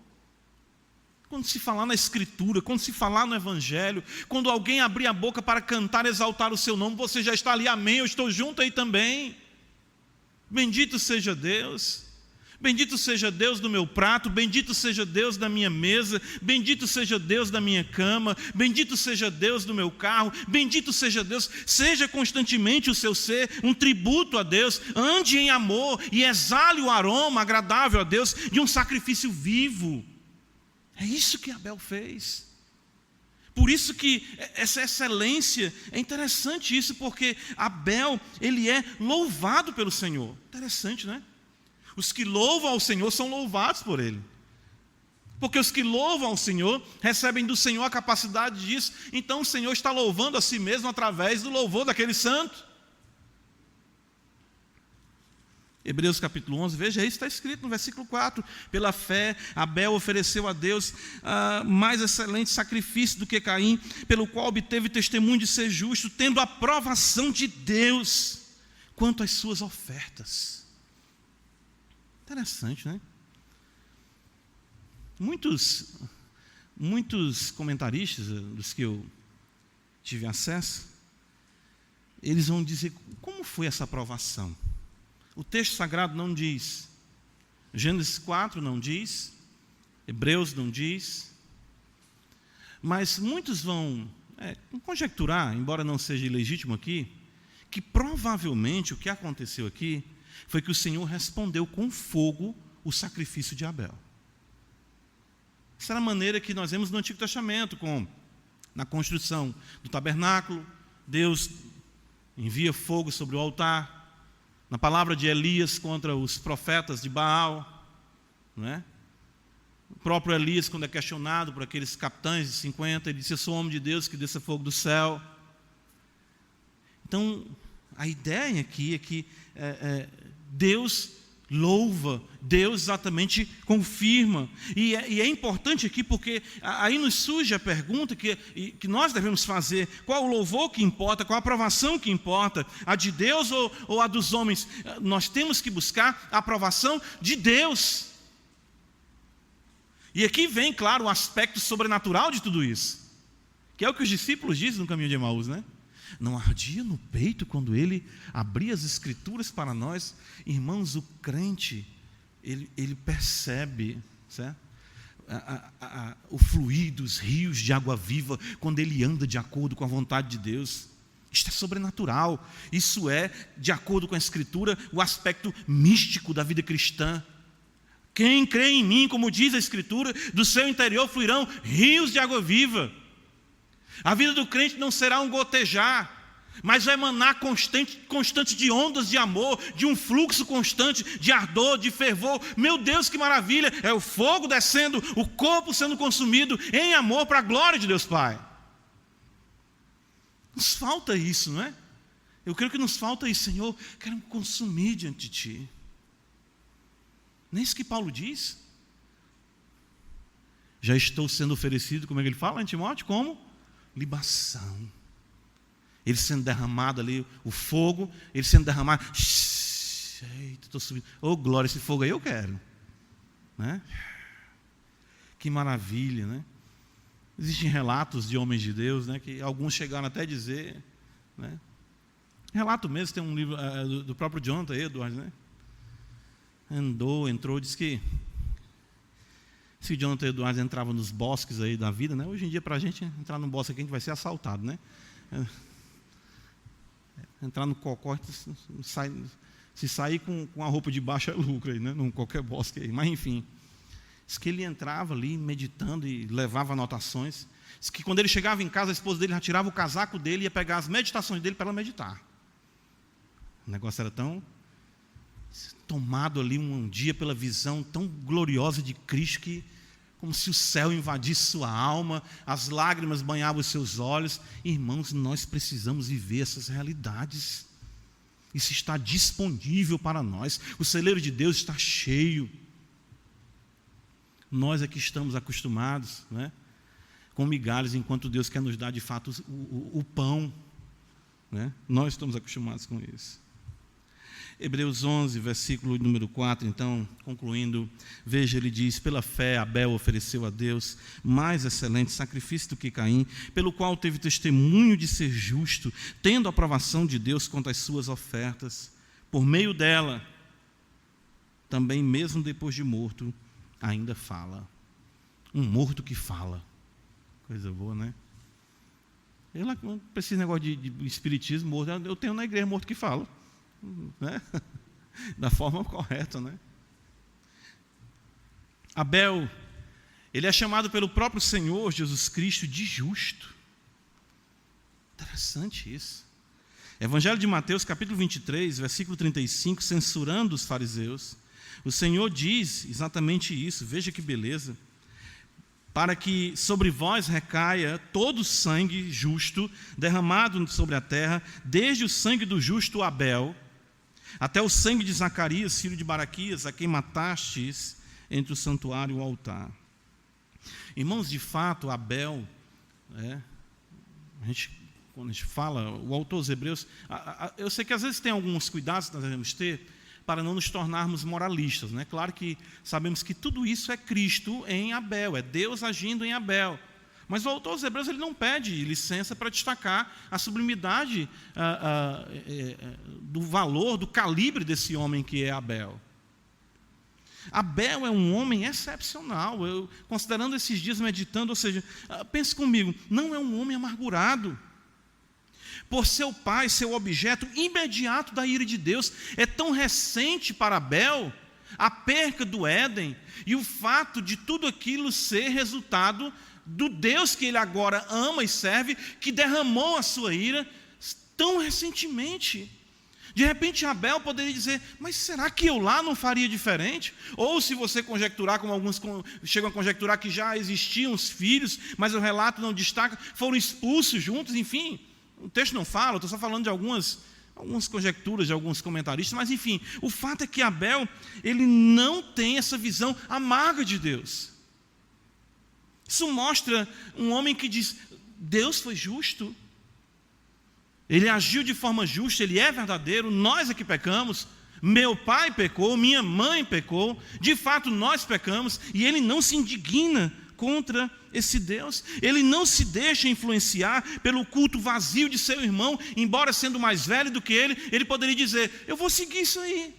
Quando se falar na Escritura, quando se falar no Evangelho, quando alguém abrir a boca para cantar, exaltar o seu nome, você já está ali, amém, eu estou junto aí também. Bendito seja Deus. Bendito seja Deus do meu prato, bendito seja Deus da minha mesa, bendito seja Deus da minha cama, bendito seja Deus do meu carro, bendito seja Deus. Seja constantemente o seu ser um tributo a Deus, ande em amor e exale o aroma agradável a Deus de um sacrifício vivo. É isso que Abel fez. Por isso que essa excelência, é interessante isso, porque Abel, ele é louvado pelo Senhor. Interessante, né? Os que louvam ao Senhor são louvados por Ele. Porque os que louvam ao Senhor recebem do Senhor a capacidade disso. Então o Senhor está louvando a si mesmo através do louvor daquele santo. Hebreus capítulo 11, veja, isso está escrito no versículo 4. Pela fé, Abel ofereceu a Deus mais excelente sacrifício do que Caim, pelo qual obteve testemunho de ser justo, tendo a aprovação de Deus quanto às suas ofertas. Interessante, né? Muitos comentaristas, dos que eu tive acesso, eles vão dizer, como foi essa aprovação? O texto sagrado não diz, Gênesis 4 não diz, Hebreus não diz, mas muitos vão conjecturar, embora não seja ilegítimo aqui, que provavelmente o que aconteceu aqui foi que o Senhor respondeu com fogo o sacrifício de Abel. Essa era a maneira que nós vemos no Antigo Testamento, na construção do tabernáculo, Deus envia fogo sobre o altar. Na palavra de Elias contra os profetas de Baal, não é? O próprio Elias, quando é questionado por aqueles capitães de 50, ele disse: eu sou homem de Deus, que desça fogo do céu. Então, a ideia aqui é que Deus louva, Deus exatamente confirma. E é importante aqui porque aí nos surge a pergunta que nós devemos fazer: qual o louvor que importa, qual a aprovação que importa, a de Deus ou a dos homens? Nós temos que buscar a aprovação de Deus. E aqui vem, claro, o aspecto sobrenatural de tudo isso, que é o que os discípulos dizem no caminho de Emaús, né? Não ardia no peito quando ele abria as escrituras para nós? Irmãos, o crente, ele percebe, certo? O fluir dos rios de água viva quando ele anda de acordo com a vontade de Deus. Isto é sobrenatural. Isso é, de acordo com a Escritura, o aspecto místico da vida cristã. Quem crê em mim, como diz a Escritura, do seu interior fluirão rios de água viva. A vida do crente não será um gotejar, mas vai emanar constante de ondas de amor, de um fluxo constante de ardor, de fervor. Meu Deus, que maravilha! É o fogo descendo, o corpo sendo consumido em amor para a glória de Deus Pai. Nos falta isso, não é? Eu creio que nos falta isso. Senhor, quero me consumir diante de Ti. Não é isso que Paulo diz? Já estou sendo oferecido, como é que ele fala em Timóteo? Como? Libação. Ele sendo derramado ali, o fogo, ele sendo derramado. Eita, estou subindo. Oh, glória, esse fogo aí eu quero. Né? Que maravilha, né? Existem relatos de homens de Deus, né, que alguns chegaram até a dizer, né? Relato mesmo, tem um livro do próprio Jonathan Edwards, né? Entrou, diz que se Jonathan Edwards entrava nos bosques aí da vida, né? Hoje em dia, para a gente entrar num bosque aqui, a gente vai ser assaltado, né? Entrar no cocó, se sair com a roupa de baixo é lucro aí, né? Num qualquer bosque aí, mas enfim. Diz que ele entrava ali meditando e levava anotações. Diz que quando ele chegava em casa, a esposa dele já tirava o casaco dele e ia pegar as meditações dele para ela meditar. O negócio era tão tomado ali um dia pela visão tão gloriosa de Cristo, que como se o céu invadisse sua alma, as lágrimas banhavam os seus olhos. Irmãos, nós precisamos viver essas realidades. Isso está disponível para nós. O celeiro de Deus está cheio. Nós é que estamos acostumados, né, com migalhas, enquanto Deus quer nos dar de fato o pão, né? Nós estamos acostumados com isso. Hebreus 11, versículo número 4, então, concluindo, veja, ele diz: pela fé Abel ofereceu a Deus mais excelente sacrifício do que Caim, pelo qual teve testemunho de ser justo, tendo a aprovação de Deus quanto às suas ofertas. Por meio dela, também mesmo depois de morto, ainda fala. Um morto que fala. Coisa boa, né? Eu não preciso de negócio de espiritismo morto. Eu tenho na igreja morto que fala, né? Da forma correta, né? Abel, ele é chamado pelo próprio Senhor Jesus Cristo de justo. Interessante isso. Evangelho de Mateus, capítulo 23, versículo 35, censurando os fariseus, o Senhor diz exatamente isso. Veja que beleza. Para que sobre vós recaia todo o sangue justo derramado sobre a terra, desde o sangue do justo Abel, até o sangue de Zacarias, filho de Baraquias, a quem matastes entre o santuário e o altar. Irmãos, de fato, Abel, quando a gente fala, o autor dos Hebreus, eu sei que às vezes tem alguns cuidados que nós devemos ter, para não nos tornarmos moralistas, né? Claro que sabemos que tudo isso é Cristo em Abel, é Deus agindo em Abel. Mas o autor dos Hebreus, ele não pede licença para destacar a sublimidade do valor, do calibre desse homem que é Abel. Abel é um homem excepcional. Eu, considerando esses dias, meditando, ou seja, pense comigo, não é um homem amargurado. Por seu pai, seu objeto imediato da ira de Deus, é tão recente para Abel a perca do Éden e o fato de tudo aquilo ser resultado do Deus que ele agora ama e serve, que derramou a sua ira tão recentemente. De repente Abel poderia dizer: mas será que eu lá não faria diferente? Ou se você conjecturar, como alguns chegam a conjecturar, que já existiam os filhos, mas o relato não destaca, foram expulsos juntos, enfim. O texto não fala, estou só falando de algumas conjecturas de alguns comentaristas, mas enfim, o fato é que Abel, ele não tem essa visão amarga de Deus. Isso mostra um homem que diz: Deus foi justo, Ele agiu de forma justa, Ele é verdadeiro, nós é que pecamos, meu pai pecou, minha mãe pecou, de fato nós pecamos, e ele não se indigna contra esse Deus. Ele não se deixa influenciar pelo culto vazio de seu irmão, embora sendo mais velho do que ele poderia dizer: eu vou seguir isso aí.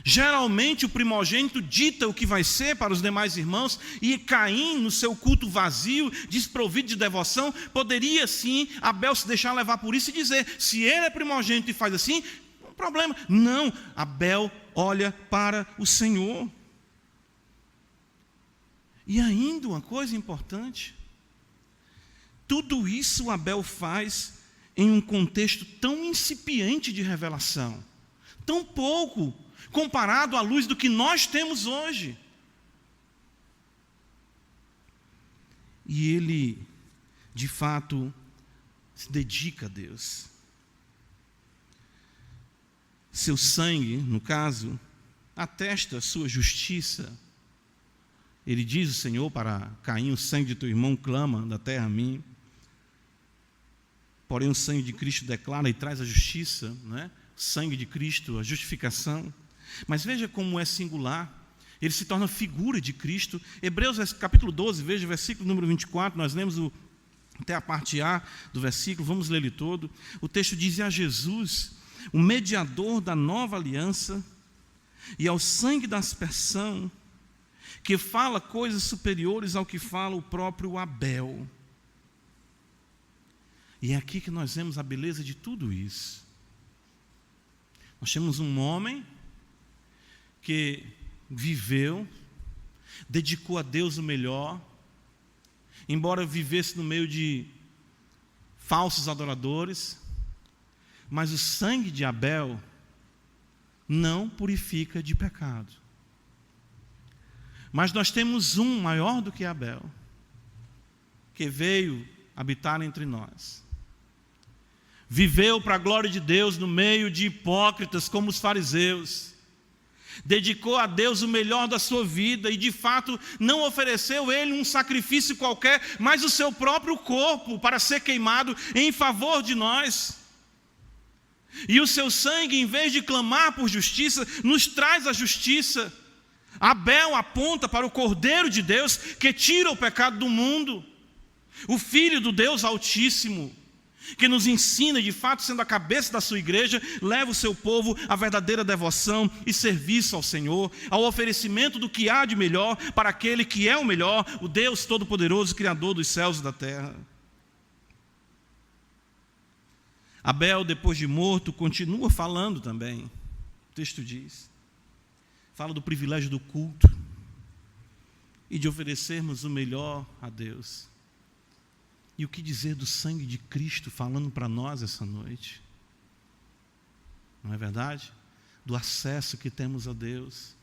Geralmente o primogênito dita o que vai ser para os demais irmãos, e Caim, no seu culto vazio, desprovido de devoção, poderia sim, Abel, se deixar levar por isso e dizer: se ele é primogênito e faz assim, não tem problema. Não, Abel olha para o Senhor. E ainda uma coisa importante, tudo isso Abel faz em um contexto tão incipiente de revelação, tão pouco comparado à luz do que nós temos hoje. E ele, de fato, se dedica a Deus. Seu sangue, no caso, atesta a sua justiça. Ele diz o Senhor para Caim: o sangue de teu irmão clama da terra a mim. Porém o sangue de Cristo declara e traz a justiça, né? O sangue de Cristo, a justificação. Mas veja como é singular, ele se torna figura de Cristo. Hebreus capítulo 12, veja o versículo número 24, nós lemos até a parte A do versículo, vamos ler ele todo. O texto diz: e a Jesus, o mediador da nova aliança, e ao sangue da aspersão, que fala coisas superiores ao que fala o próprio Abel. E é aqui que nós vemos a beleza de tudo isso. Nós temos um homem que viveu, dedicou a Deus o melhor, embora vivesse no meio de falsos adoradores, mas o sangue de Abel não purifica de pecado. Mas nós temos um maior do que Abel, que veio habitar entre nós, viveu para a glória de Deus no meio de hipócritas como os fariseus, dedicou a Deus o melhor da sua vida e de fato não ofereceu ele um sacrifício qualquer, mas o seu próprio corpo para ser queimado em favor de nós. E o seu sangue, em vez de clamar por justiça, nos traz a justiça. Abel aponta para o Cordeiro de Deus que tira o pecado do mundo, o Filho do Deus Altíssimo, que nos ensina, de fato, sendo a cabeça da sua igreja, leva o seu povo à verdadeira devoção e serviço ao Senhor, ao oferecimento do que há de melhor para aquele que é o melhor, o Deus Todo-Poderoso, Criador dos céus e da terra. Abel, depois de morto, continua falando também. O texto diz, fala do privilégio do culto e de oferecermos o melhor a Deus. E o que dizer do sangue de Cristo falando para nós essa noite? Não é verdade? Do acesso que temos a Deus,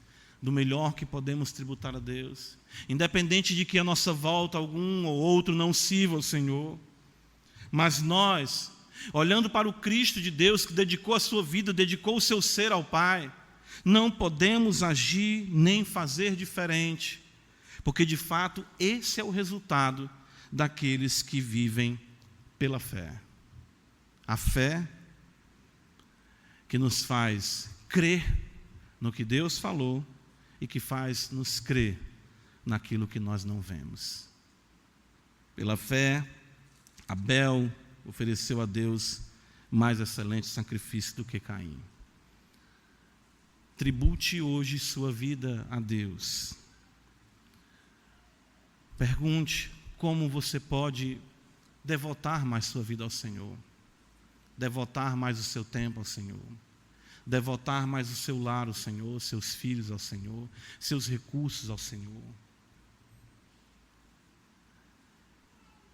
do melhor que podemos tributar a Deus, independente de que a nossa volta algum ou outro não sirva ao Senhor, mas nós, olhando para o Cristo de Deus que dedicou a sua vida, dedicou o seu ser ao Pai, não podemos agir nem fazer diferente, porque de fato esse é o resultado daqueles que vivem pela fé. A fé que nos faz crer no que Deus falou e que faz nos crer naquilo que nós não vemos. Pela fé, Abel ofereceu a Deus mais excelente sacrifício do que Caim. Tribute hoje sua vida a Deus. Pergunte como você pode devotar mais sua vida ao Senhor, devotar mais o seu tempo ao Senhor, devotar mais o seu lar ao Senhor, seus filhos ao Senhor, seus recursos ao Senhor.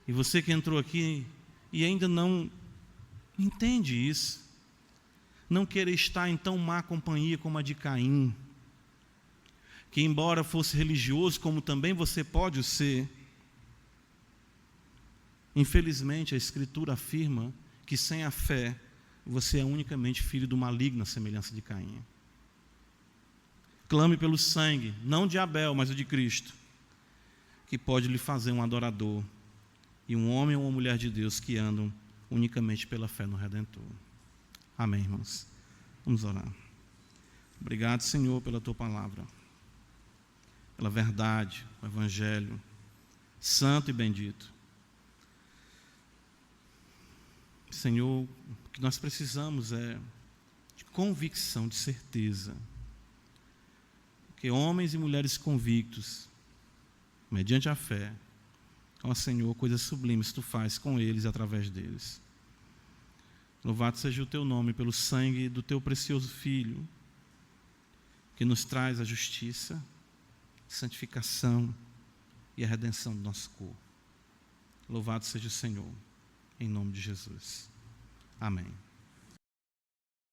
E você que entrou aqui e ainda não entende isso, não querer estar em tão má companhia como a de Caim, que embora fosse religioso, como também você pode o ser, infelizmente a Escritura afirma que sem a fé você é unicamente filho do maligno, à semelhança de Caim. Clame pelo sangue, não de Abel, mas o de Cristo, que pode lhe fazer um adorador e um homem ou uma mulher de Deus que andam unicamente pela fé no Redentor. Amém, irmãos? Vamos orar. Obrigado, Senhor, pela Tua palavra, pela verdade, o Evangelho, santo e bendito. Senhor, o que nós precisamos é de convicção, de certeza. Que homens e mulheres convictos, mediante a fé, ó Senhor, coisas sublimes Tu faz com eles e através deles. Louvado seja o Teu nome pelo sangue do Teu precioso Filho, que nos traz a justiça, a santificação e a redenção do nosso corpo. Louvado seja o Senhor, em nome de Jesus. Amém.